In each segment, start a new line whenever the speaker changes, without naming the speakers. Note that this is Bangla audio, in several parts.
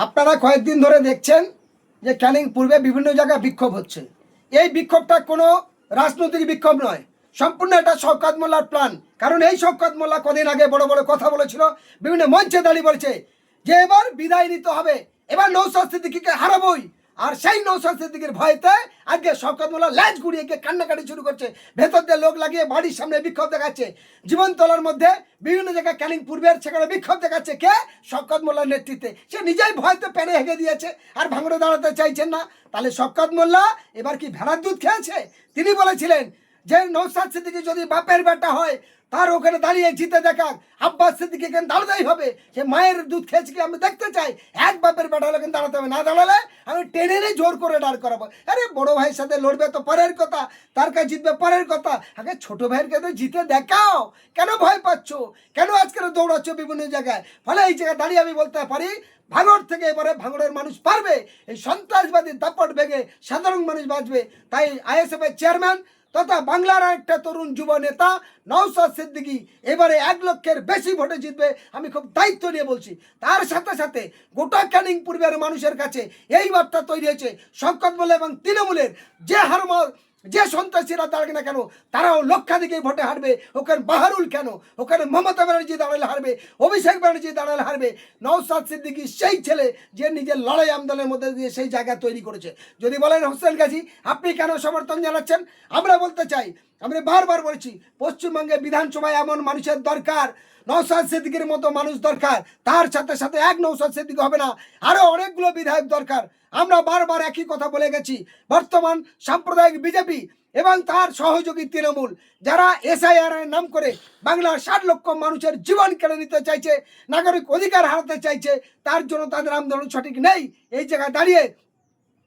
আপনারা কয়েকদিন ধরে দেখছেন যে ক্যানিং পূর্বে বিভিন্ন জায়গায় বিক্ষোভ হচ্ছে। এই বিক্ষোভটা কোনো রাজনৈতিক বিক্ষোভ নয়, সম্পূর্ণ এটা শওকত মোল্লার প্ল্যান। কারণ এই শওকত মোল্লা কদিন আগে বড় বড় কথা বলেছিল, বিভিন্ন মঞ্চে দাঁড়িয়ে বলছে যে এবার বিদায় নিতে হবে, এবার নওশাদ সিদ্দিকীকে হারাবই। আর সেই নওশাদ সিদ্দিকীর ভয়তে আজকে শওকত মোল্লা ল্যাজ ঘুরিয়ে গিয়ে কান্নাকাটি শুরু করছে, ভেতর দিয়ে লোক লাগিয়ে বাড়ির সামনে বিক্ষোভ দেখাচ্ছে। জীবনতলার মধ্যে বিভিন্ন জায়গায় ক্যানিং পূর্বের সেখানে বিক্ষোভ দেখাচ্ছে কে? শওকত মোল্লার নেতৃত্বে। সে নিজেই ভয়তে পেরে হেগে দিয়েছে, আর ভাঙড়ে দাঁড়াতে চাইছেন না। তাহলে শওকত মোল্লা এবার কি ভেড়ার দুধ খেয়েছে? তিনি বলেছিলেন যে নওশাদ সিদ্দিকী যদি বাপের বেটা হয় তার ওখানে দাঁড়িয়ে জিতে দেখা, আব্বাস সিদ্দিকী এখানে দাঁড়াতেই হবে। সে মায়ের দুধ খেয়েছে কি আমি দেখতে চাই। এক বাপের বেটা হলে কিন্তু দাঁড়াতে হবে, না দাঁড়ালে আমি টেনে নিয়ে জোর করে দাঁড় করাবো। আরে বড় ভাইয়ের সাথে লড়বে তো পরের কথা, তার কাছে জিতবে পরের কথা, আগে ছোট ভাইয়ের কাছে জিতে দেখাও। কেন ভয় পাচ্ছ? কেন আজকে দৌড়াচ্ছ বিভিন্ন জায়গায়? ফলে এই জায়গায় দাঁড়িয়ে আমি বলতে পারি ভাঙড় থেকে এবারে ভাঙড়ের মানুষ পারবে, এই সন্ত্রাসবাদী দাপট ভেঙে সাধারণ মানুষ বাঁচবে। তাই আইএসএফ এর চেয়ারম্যান তথা বাংলার একটা তরুণ যুব নেতা নওশাদ সিদ্দিকী এবারে 1 লক্ষের বেশি ভোটে জিতবে, আমি খুব দায়িত্ব নিয়ে বলছি। তার সাথে সাথে গোটা ক্যানিং পূর্বের মানুষের কাছে এই বার্তা তৈরি হয়েছে, শওকত মোল্লা এবং তৃণমূলের যে সন্ত্রাসীরা দাঁড়াবে না কেন তারাও লক্ষাধিকে ভোটে হারবে। ওখানে বাহারুল কেন, ওখানে মমতা ব্যানার্জি দাঁড়ালে হারবে, অভিষেক ব্যানার্জি দাঁড়ালে হারবে। নওশাদ সিদ্দিকী সেই ছেলে যে নিজের লড়াই আন্দোলনের মধ্যে দিয়ে সেই জায়গা তৈরি করেছে। যদি বলেন হোসেন গাজী আপনি কেন সমর্থন জানাচ্ছেন, আমরা বলতে চাই, আমরা বারবার বলেছি পশ্চিমবঙ্গে বিধানসভায় এমন মানুষের দরকার, নওশাদ সিদ্দিকীর মতো মানুষ দরকার। তার সাথে সাথে এক নওশাদ সিদ্দিকী হবে না, আরো অনেকগুলো বিধায়ক দরকার। আমরা বারবার একই কথা বলে গেছি। বর্তমান সাম্প্রদায়িক বিজেপি এবং তার সহযোগী তৃণমূল যারা এসআইআর এর নাম করে বাংলার 60 লক্ষ মানুষের জীবন কেড়ে নিতে চাইছে, নাগরিক অধিকার হারাতে চাইছে, তার জন্য তাদের আন্দোলন সঠিক নেই। এই জায়গায় দাঁড়িয়ে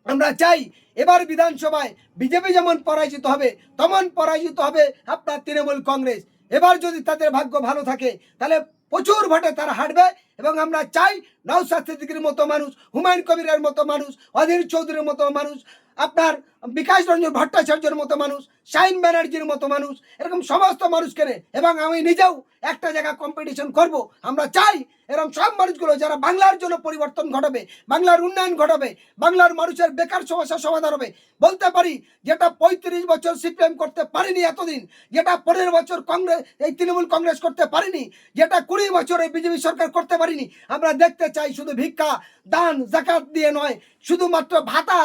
আমরা চাই এবার বিধানসভায় বিজেপি যেমন পরাজিত হবে তেমন পরাজিত হবে আপনার তৃণমূল কংগ্রেস। এবার যদি তাদের ভাগ্য ভালো থাকে তাহলে প্রচুর ভোটে তারা হারবে। এবং আমরা চাই নওশাদ সিদ্দিকীর মতো মানুষ, হুমায়ুন কবিরের মতো মানুষ, অধীর চৌধুরীর মতো মানুষ, আপনার বিকাশ রঞ্জন ভট্টাচার্যের মতো মানুষ, শাহিন ব্যানার্জির মতো মানুষ, এরকম সমস্ত মানুষকে এবং আমি নিজেও একটা জায়গা কম্পিটিশন করব। আমরা চাই এরকম সব মানুষগুলো যারা বাংলার জন্য পরিবর্তন ঘটাবে, বাংলার উন্নয়ন ঘটাবে, বাংলার মানুষের বেকার সমস্যার সমাধান হবে। বলতে পারি যেটা 35 বছর সিপিএম করতে পারেনি এতদিন, যেটা 15 বছর কংগ্রেস এই তৃণমূল কংগ্রেস করতে পারেনি, যেটা 20 বছর এই বিজেপি সরকার করতে পারেনি। আমরা দেখতে চাই শুধু ভিক্ষা দান জাকাত দিয়ে নয়, শুধুমাত্র ভাতা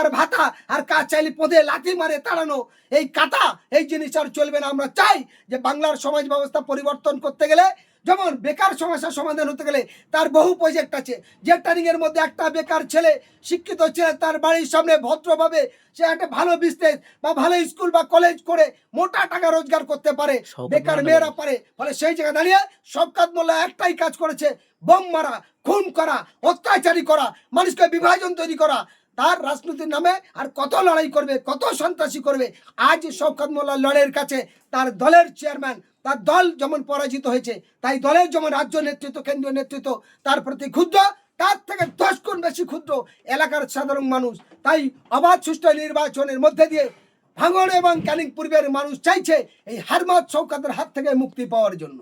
আর কাজ চাইলে পদে লাথি মারে তাড়ানো, এই কাটা এই জিনিস আর চলবে না। আমরা চাই যে বাংলার সমাজ ব্যবস্থা পরিবর্তন করতে গেলে, যেমন বেকার সমস্যার সমাধান হতে গেলে তার বহু প্রজেক্ট আছে। যে ট্রেনিংয়ের মধ্যে একটা বেকার ছেলে, শিক্ষিত ছেলে, তার বাড়ির সামনে ভদ্রভাবে সে একটা ভালো বিজনেস বা ভালো স্কুল বা কলেজ করে মোটা টাকা রোজগার করতে পারে, বেকার মেয়েরা পারে। ফলে সেই জায়গায় দাঁড়িয়ে শওকত মোল্লা একটাই কাজ করেছে, বোম মারা, খুন করা, অত্যাচারী করা, মানুষকে বিভাজন তৈরি করা। তার রাজনীতির নামে আর কত লড়াই করবে, কত সন্ত্রাসী করবে। আজ শওকত মোল্লা লড়াইয়ের কাছে তার দলের চেয়ারম্যান, তার দল যেমন পরাজিত হয়েছে, তাই দলের যেমন রাজ্য নেতৃত্ব, কেন্দ্রীয় নেতৃত্ব তার প্রতি ক্ষুদ্র, তার থেকে 10 গুণ বেশি ক্ষুদ্র এলাকার সাধারণ মানুষ। তাই অবাধ সুষ্ঠু নির্বাচনের মধ্যে দিয়ে ভাঙড় এবং ক্যানিং পূর্বের মানুষ চাইছে এই হারমাত শওকতের হাত থেকে মুক্তি পাওয়ার জন্য।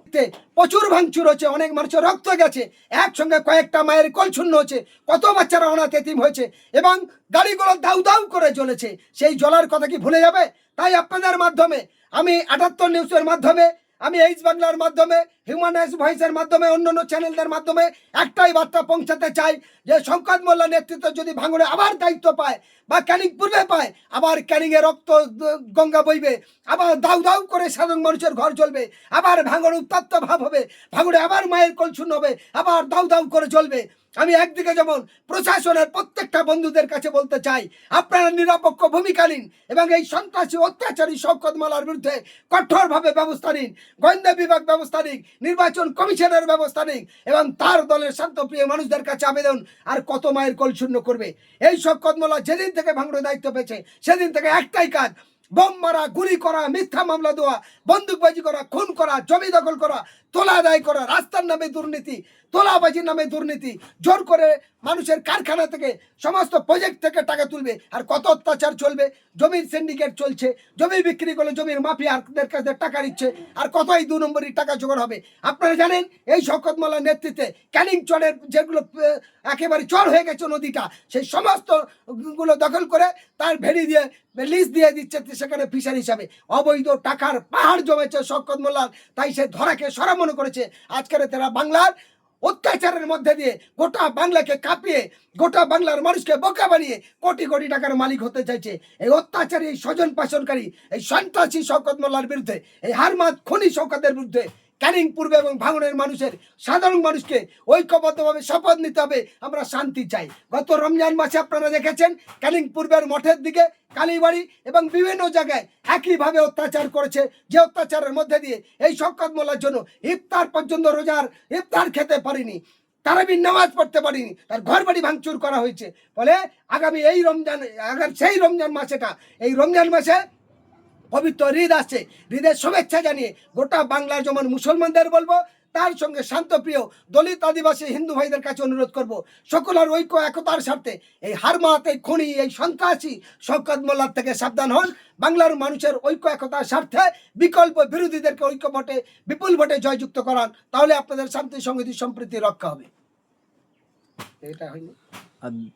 প্রচুর ভাঙচুর হচ্ছে, অনেক মানুষের রক্ত গেছে, একসঙ্গে কয়েকটা মায়ের কোল শূন্য হচ্ছে, কত বাচ্চারা অনাথ এতিম হয়েছে এবং গাড়িগুলো দাউ দাউ করে জ্বলেছে। সেই জ্বলার কথা কি ভুলে যাবে? তাই আপনাদের মাধ্যমে আমি 78 নিউজের মাধ্যমে, আমি এইচ বাংলার মাধ্যমে, হিউম্যান রাইটস ভয়েসের মাধ্যমে, অন্যান্য চ্যানেলদের মাধ্যমে একটাই বার্তা পৌঁছাতে চাই যে শওকত মোল্লা নেতৃত্ব যদি ভাঙড়ে আবার দায়িত্ব পায় বা ক্যানিং পূর্বে পায়, আবার ক্যানিংয়ে রক্ত গঙ্গা বইবে, আবার দাউ দাউ করে সাধারণ মানুষের ঘর চলবে, আবার ভাঙড় উত্তপ্ত ভাব হবে, ভাঙড়ে আবার মায়ের কোল শূন্য হবে, আবার দাউ দাউ করে চলবে। আমি একদিকে যেমন প্রশাসনের প্রত্যেকটা বন্ধুদের কাছে বলতে চাই, আপনারা নিরপেক্ষ ভূমিকা নিন এবং এই সন্ত্রাসী অত্যাচারী শওকত মোল্লার বিরুদ্ধে কঠোরভাবে ব্যবস্থা নিন, গোয়েন্দা বিভাগ ব্যবস্থা নিন, নির্বাচন কমিশনের ব্যবস্থা নিন এবং তার দলের শান্তপ্রিয় মানুষদের কাছে আবেদন, আর কত মায়ের কোল শূন্য করবে। এই শওকত মোল্লা যেদিন থেকে ভাঙড়ে দায়িত্ব পেয়েছে সেদিন থেকে একটাই কাজ, বোম মারা, গুলি করা, মিথ্যা মামলা দেওয়া, বন্দুকবাজি করা, খুন করা, জমি দখল করা, তোলা আদায় করা, রাস্তার নামে দুর্নীতি, তোলাবাজির নামে দুর্নীতি, জোর করে মানুষের কারখানা থেকে সমস্ত প্রজেক্ট থেকে টাকা তুলবে। আর কত অত্যাচার চলবে, জমির সিন্ডিকেট চলছে, জমি বিক্রি করলে জমির মাফিয়াদের কাছে টাকা নিচ্ছে, আর কতই 2 নম্বরই টাকা জোগাড় হবে। আপনারা জানেন এই শওকত মোল্লার নেতৃত্বে ক্যানিং চরের যেগুলো একেবারে চর হয়ে গেছে নদীটা, সেই সমস্ত গুলো দখল করে তার ভেড়ি দিয়ে লিজ দিয়ে দিচ্ছে, সেখানে ফিশার হিসাবে অবৈধ টাকার পাহাড় জমেছে শওকত মোল্লার। তাই সে ধরাকে সরা মনে করেছে। আজকের তারা বাংলার অত্যাচারের মধ্যে দিয়ে গোটা বাংলাকে কাঁপিয়ে, গোটা বাংলার মানুষকে বোকা বানিয়ে কোটি কোটি টাকার মালিক হতে চাইছে। এই অত্যাচারী, এই স্বজন পাশনকারী, এই সন্ত্রাসী শওকত মোল্লার বিরুদ্ধে, এই হারমাত খুনি শওকতের বিরুদ্ধে ক্যানিং পূর্ব এবং ভাঙনের মানুষের, সাধারণ মানুষকে ঐক্যবদ্ধভাবে শপথ নিতে হবে। আমরা শান্তি চাই। গত রমজান মাসে আপনারা দেখেছেন ক্যানিং পূর্বের মঠের দিকে, কালীবাড়ি এবং বিভিন্ন জায়গায় একইভাবে অত্যাচার করেছে, যে অত্যাচারের মধ্যে দিয়ে এই শওকত মোল্লার জন্য ইফতার পর্যন্ত রোজার ইফতার খেতে পারিনি, তারাবির নামাজ পড়তে পারিনি, তার ঘর বাড়ি ভাঙচুর করা হয়েছে। ফলে আগামী এই রমজান, সেই রমজান মাসেটা, এই রমজান মাসে পবিত্র ঈদ আসছে, ঈদের শুভেচ্ছা জানিয়ে গোটা বাংলার যেমন মুসলমানদের বলবো, তার সঙ্গে শান্তপ্রিয় দলিত, আদিবাসী, হিন্দু ভাইদের কাছে অনুরোধ করব, সকলের ঐক্য একতার স্বার্থে এই হারমাত, এই খুনি, এই সন্ত্রাসী শওকত মোল্লার থেকে সাবধান হন। বাংলার মানুষের ঐক্য একতার স্বার্থে বিকল্প বিরোধীদেরকে ঐক্য ভোটে, বিপুল ভোটে জয়যুক্ত করান, তাহলে আপনাদের শান্তি, সংহতি, সম্প্রীতি রক্ষা হবে। এটা হয়নি।